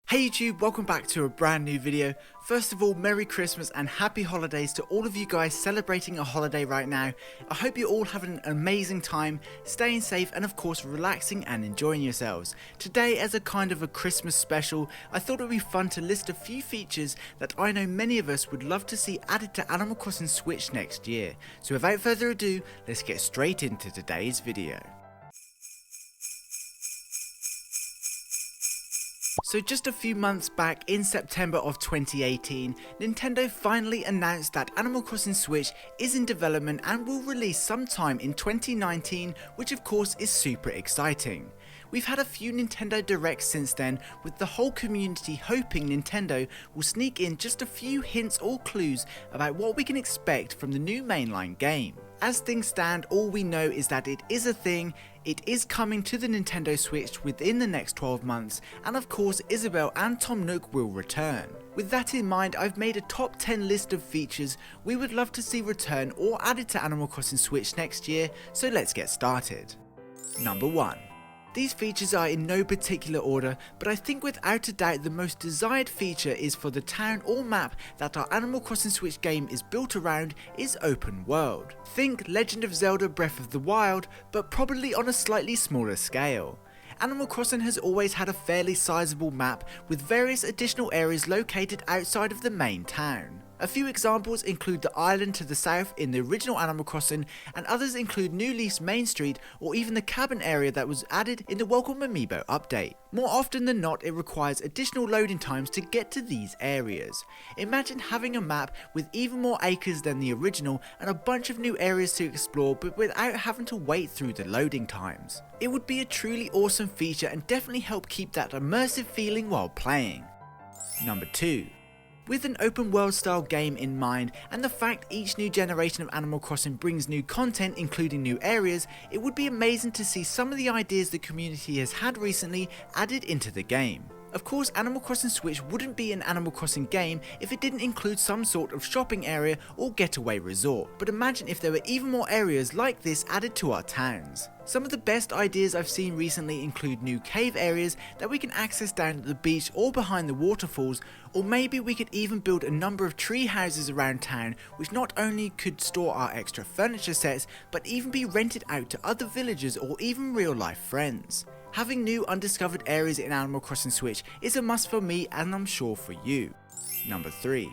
Hey YouTube, welcome back to a brand new video. First of all, Merry Christmas and Happy Holidays to all of you guys celebrating a holiday right now. I hope you're all having an amazing time, staying safe and of course relaxing and enjoying yourselves. Today, as a kind of a Christmas special, I thought it would be fun to list a few features that I know many of us would love to see added to Animal Crossing Switch next year. So without further ado, let's get straight into today's video. So just a few months back, in September of 2018, Nintendo finally announced that Animal Crossing Switch is in development and will release sometime in 2019, which of course is super exciting. We've had a few Nintendo Directs since then, with the whole community hoping Nintendo will sneak in just a few hints or clues about what we can expect from the new mainline game. As things stand, all we know is that it is a thing, it is coming to the Nintendo Switch within the next 12 months, and of course Isabelle and Tom Nook will return. With that in mind, I've made a top 10 list of features we would love to see return or added to Animal Crossing Switch next year, so let's get started. Number 1. These features are in no particular order, but I think without a doubt the most desired feature is for the town or map that our Animal Crossing Switch game is built around is open world. Think Legend of Zelda Breath of the Wild, but probably on a slightly smaller scale. Animal Crossing has always had a fairly sizable map with various additional areas located outside of the main town. A few examples include the island to the south in the original Animal Crossing, and others include New Leaf's main street or even the cabin area that was added in the Welcome Amiibo update. More often than not, it requires additional loading times to get to these areas. Imagine having a map with even more acres than the original and a bunch of new areas to explore, but without having to wait through the loading times. It would be a truly awesome feature and definitely help keep that immersive feeling while playing. Number 2. With an open world style game in mind and the fact each new generation of Animal Crossing brings new content including new areas, it would be amazing to see some of the ideas the community has had recently added into the game. Of course, Animal Crossing Switch wouldn't be an Animal Crossing game if it didn't include some sort of shopping area or getaway resort, but imagine if there were even more areas like this added to our towns. Some of the best ideas I've seen recently include new cave areas that we can access down at the beach or behind the waterfalls, or maybe we could even build a number of tree houses around town which not only could store our extra furniture sets, but even be rented out to other villagers or even real life friends. Having new undiscovered areas in Animal Crossing Switch is a must for me and I'm sure for you. Number 3.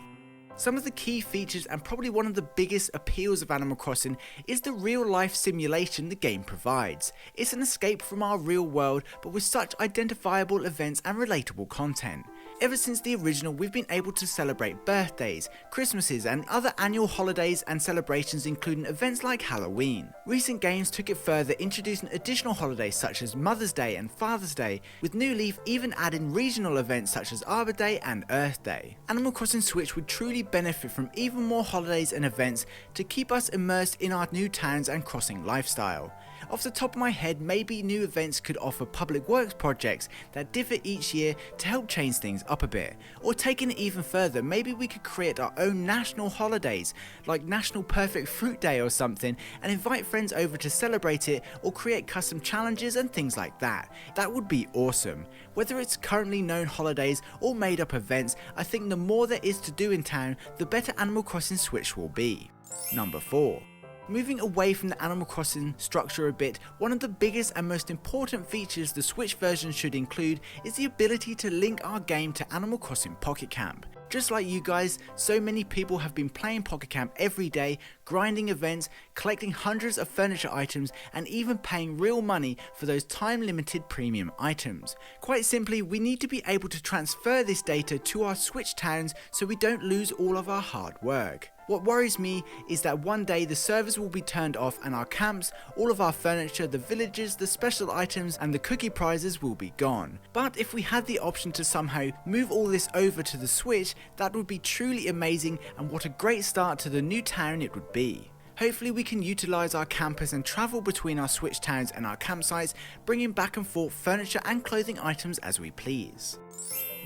Some of the key features and probably one of the biggest appeals of Animal Crossing is the real life simulation the game provides. It's an escape from our real world but with such identifiable events and relatable content. Ever since the original, we've been able to celebrate birthdays, Christmases and other annual holidays and celebrations including events like Halloween. Recent games took it further, introducing additional holidays such as Mother's Day and Father's Day, with New Leaf even adding regional events such as Arbor Day and Earth Day. Animal Crossing Switch would truly benefit from even more holidays and events to keep us immersed in our new towns and crossing lifestyle. Off the top of my head, maybe new events could offer public works projects that differ each year to help change things up a bit. Or taking it even further, maybe we could create our own national holidays like National Perfect Fruit Day or something and invite friends over to celebrate it, or create custom challenges and things like that. That would be awesome. Whether it's currently known holidays or made up events, I think the more there is to do in town, the better Animal Crossing Switch will be. Number 4. Moving away from the Animal Crossing structure a bit, one of the biggest and most important features the Switch version should include is the ability to link our game to Animal Crossing Pocket Camp. Just like you guys, so many people have been playing Pocket Camp every day, grinding events, collecting hundreds of furniture items and even paying real money for those time-limited premium items. Quite simply, we need to be able to transfer this data to our Switch towns so we don't lose all of our hard work. What worries me is that one day the servers will be turned off and our camps, all of our furniture, the villages, the special items and the cookie prizes will be gone. But if we had the option to somehow move all this over to the Switch, that would be truly amazing, and what a great start to the new town it would be. Hopefully we can utilise our campers and travel between our Switch towns and our campsites, bringing back and forth furniture and clothing items as we please.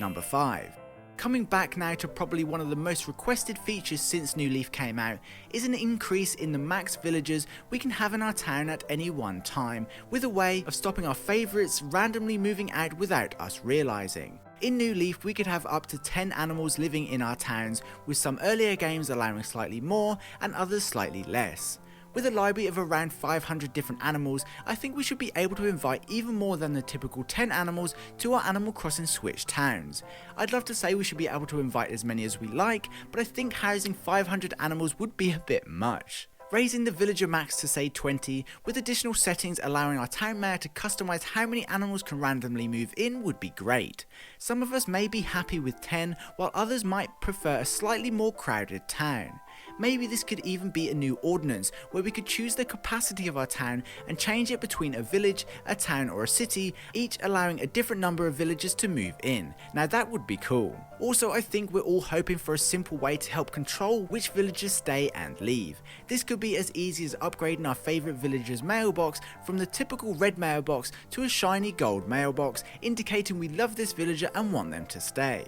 Number 5. Coming back now to probably one of the most requested features since New Leaf came out is an increase in the max villagers we can have in our town at any one time, with a way of stopping our favourites randomly moving out without us realising. In New Leaf, we could have up to 10 animals living in our towns, with some earlier games allowing slightly more and others slightly less. With a library of around 500 different animals, I think we should be able to invite even more than the typical 10 animals to our Animal Crossing Switch towns. I'd love to say we should be able to invite as many as we like, but I think housing 500 animals would be a bit much. Raising the villager max to say 20, with additional settings allowing our town mayor to customise how many animals can randomly move in would be great. Some of us may be happy with 10, while others might prefer a slightly more crowded town. Maybe this could even be a new ordinance where we could choose the capacity of our town and change it between a village, a town or a city, each allowing a different number of villagers to move in. Now that would be cool. Also, I think we're all hoping for a simple way to help control which villagers stay and leave. This could be as easy as upgrading our favourite villager's mailbox from the typical red mailbox to a shiny gold mailbox, indicating we love this villager and want them to stay.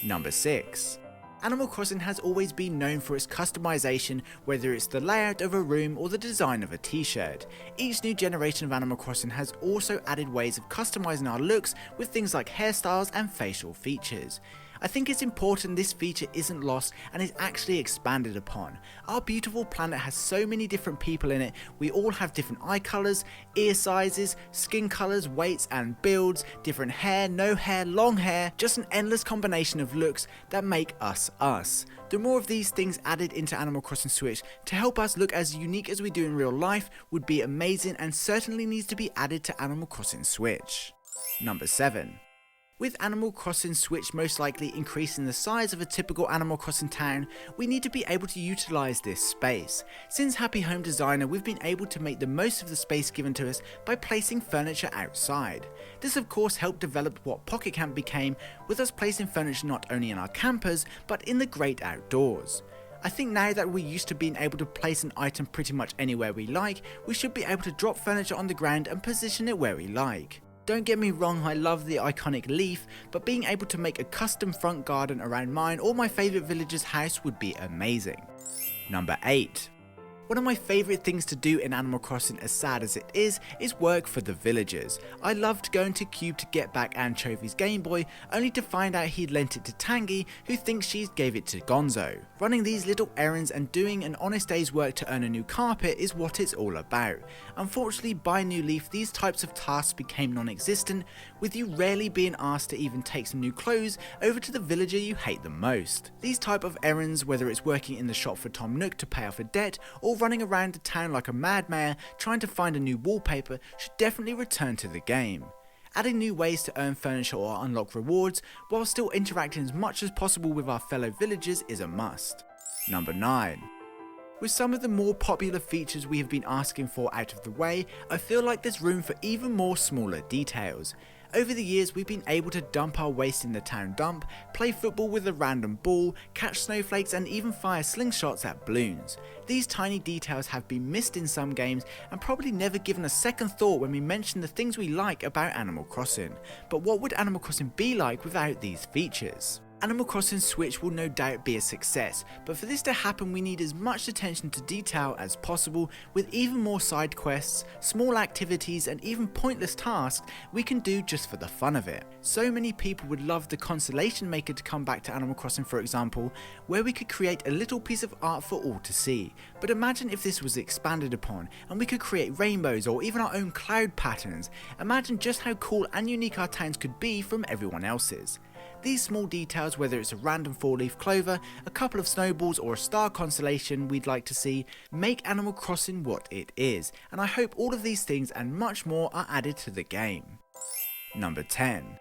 Number 6. Animal Crossing has always been known for its customization, whether it's the layout of a room or the design of a t-shirt. Each new generation of Animal Crossing has also added ways of customizing our looks with things like hairstyles and facial features. I think it's important this feature isn't lost and is actually expanded upon. Our beautiful planet has so many different people in it. We all have different eye colours, ear sizes, skin colours, weights and builds, different hair, no hair, long hair, just an endless combination of looks that make us us. The more of these things added into Animal Crossing Switch to help us look as unique as we do in real life would be amazing and certainly needs to be added to Animal Crossing Switch. Number 7. With Animal Crossing Switch most likely increasing the size of a typical Animal Crossing town, we need to be able to utilise this space. Since Happy Home Designer, we've been able to make the most of the space given to us by placing furniture outside. This of course helped develop what Pocket Camp became, with us placing furniture not only in our campers, but in the great outdoors. I think now that we're used to being able to place an item pretty much anywhere we like, we should be able to drop furniture on the ground and position it where we like. Don't get me wrong, I love the iconic leaf, but being able to make a custom front garden around mine or my favourite villager's house would be amazing. Number 8. One of my favourite things to do in Animal Crossing, as sad as it is work for the villagers. I loved going to Cube to get back Anchovy's Game Boy, only to find out he'd lent it to Tangy, who thinks she gave it to Gonzo. Running these little errands and doing an honest day's work to earn a new carpet is what it's all about. Unfortunately, by New Leaf, these types of tasks became non-existent, with you rarely being asked to even take some new clothes over to the villager you hate the most. These type of errands, whether it's working in the shop for Tom Nook to pay off a debt, or running around the town like a mad mayor trying to find a new wallpaper, should definitely return to the game. Adding new ways to earn furniture or unlock rewards while still interacting as much as possible with our fellow villagers is a must. Number 9. With some of the more popular features we have been asking for out of the way, I feel like there's room for even more smaller details. Over the years, we've been able to dump our waste in the town dump, play football with a random ball, catch snowflakes and even fire slingshots at balloons. These tiny details have been missed in some games and probably never given a second thought when we mention the things we like about Animal Crossing. But what would Animal Crossing be like without these features? Animal Crossing Switch will no doubt be a success, but for this to happen we need as much attention to detail as possible, with even more side quests, small activities and even pointless tasks we can do just for the fun of it. So many people would love the Constellation Maker to come back to Animal Crossing, for example, where we could create a little piece of art for all to see. But imagine if this was expanded upon and we could create rainbows or even our own cloud patterns. Imagine just how cool and unique our towns could be from everyone else's. These small details, whether it's a random 4-leaf clover, a couple of snowballs or a star constellation we'd like to see, make Animal Crossing what it is, and I hope all of these things and much more are added to the game. Number 10.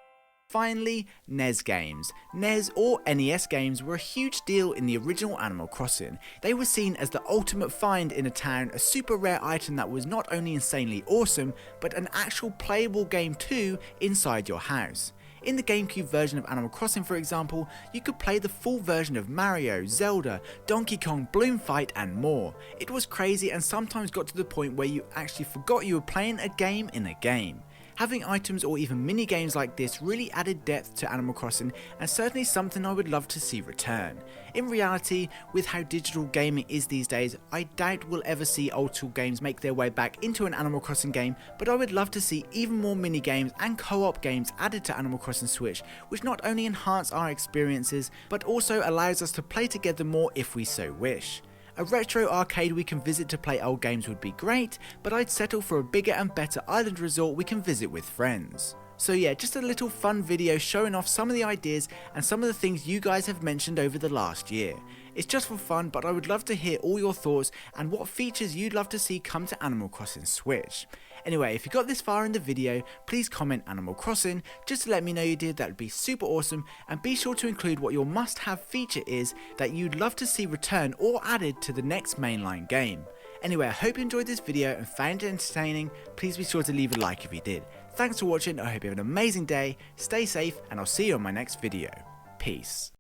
Finally, NES Games. NES or NES Games were a huge deal in the original Animal Crossing. They were seen as the ultimate find in a town, a super rare item that was not only insanely awesome, but an actual playable game too inside your house. In the GameCube version of Animal Crossing, for example, you could play the full version of Mario, Zelda, Donkey Kong, Bloom Fight and more. It was crazy and sometimes got to the point where you actually forgot you were playing a game in a game. Having items or even mini games like this really added depth to Animal Crossing, and certainly something I would love to see return. In reality, with how digital gaming is these days, I doubt we'll ever see old school games make their way back into an Animal Crossing game, but I would love to see even more mini games and co-op games added to Animal Crossing Switch, which not only enhance our experiences, but also allows us to play together more if we so wish. A retro arcade we can visit to play old games would be great, but I'd settle for a bigger and better island resort we can visit with friends. So yeah, just a little fun video showing off some of the ideas and some of the things you guys have mentioned over the last year. It's just for fun, but I would love to hear all your thoughts and what features you'd love to see come to Animal Crossing Switch. Anyway, if you got this far in the video, please comment Animal Crossing just to let me know you did. That would be super awesome, and be sure to include what your must-have feature is that you'd love to see return or added to the next mainline game. Anyway, I hope you enjoyed this video and found it entertaining. Please be sure to leave a like if you did. Thanks for watching, I hope you have an amazing day, stay safe, and I'll see you on my next video. Peace.